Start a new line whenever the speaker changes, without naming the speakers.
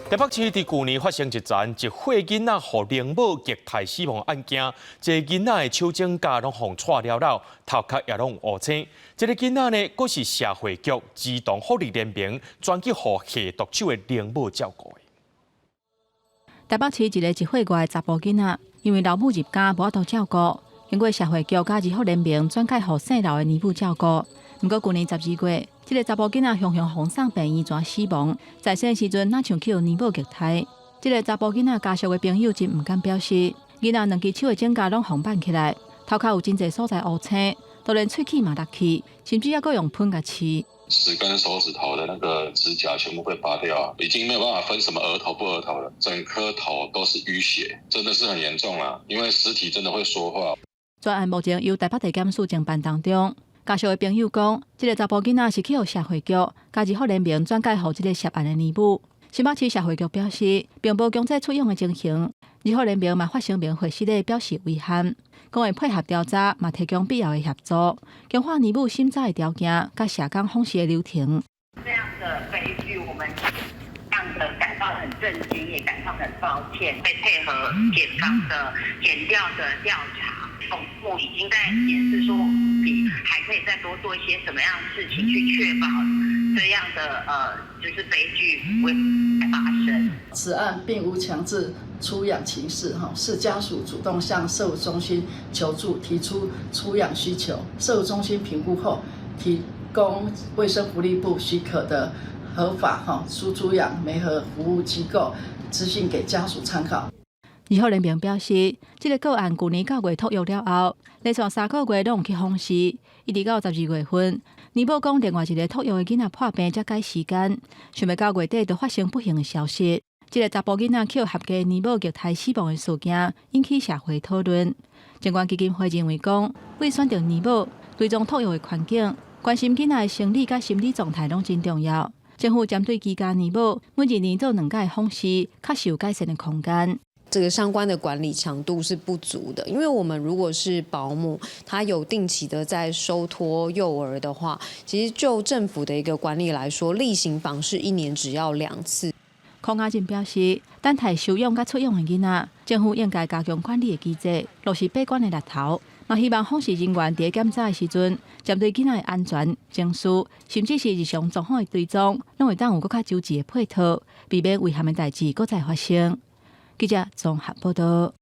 台北市伫去年发生一桩一岁囡仔互灵母虐待死亡案件，这囡仔的手指甲拢互扯了了，头壳也拢乌青。这个囡仔呢，佫是社会局儿童福利联名专去互下毒手的灵母照顾的。
台北市一个1岁外的查甫囡仔，因为老母入家无法度照顾，经过社会局甲儿福联名转介互姓老的儿母照顾。不过，去年12月，这个查甫囡仔雄雄红送病院转死亡，在生的时阵哪像去儿母虐待。这个查甫囡仔家属的朋友真唔敢表示，囡仔两只手的指甲拢红绑起来，头壳有真侪所在乌青，就连喙齿嘛落去，甚至还佫用喷甲刺。
10根手指头的那个指甲全部被拔掉，已经没有办法分什么额头不额头了，整颗头都是淤血，真的是很严重啦。因为尸体真的会说话。
专案目前由台北地检署侦办当中。家属的朋友讲，这个查甫囡仔是去互社会局、家儿福联名转介互这个涉案的儿母。新北市社会局表示，并无强制出用的情形，儿福联名嘛发声明回息咧表示遗憾，讲会配合调查，嘛提供必要的协助，强化儿母审查的条件，甲社工访视的流程。
这样的悲剧，我们让人感到很震惊，也感到很抱歉。会配合检方的检调的调查。总部已经在检视说，你还可以再多做一些什么样的事情，去确保这样的就是悲剧不会发生。
此案并无强制出养情事，是家属主动向社福中心求助，提出出养需求，社福中心评估后提供卫生福利部许可的合法输出养媒合服务机构资讯给家属参考。
儿福联名表示，这个个案去年9月托育了后，连续3个月拢有去访视，一直到12月份，儿母讲另外一个托育的囡仔破病才改时间，想要到月底就发生不幸的消息。这个查甫囡仔去合家儿母虐待死亡的事件，引起社会讨论。监管基金会认为讲，为选定儿母、追踪托育的环境、关心囡仔的生理甲心理状态拢真重要。政府针对居家儿母，每2年做2届访视，确实有改善的空间。
这个相关的管理强度是不足的，因为我们如果是保姆，他有定期的在收托幼儿的话，其实就政府的一个管理来说，例行访视1年只要2次。
邝雅静表示，等待收养甲出养的囡仔，政府应该加强管理的机制，落实闭关的力头。嘛，希望访视人员伫检查的时阵，针对囡仔的安全、情绪，甚至是日常状况的追踪，拢会当有更较周全的配套，避免遗憾的代志再发生。记者综合报道。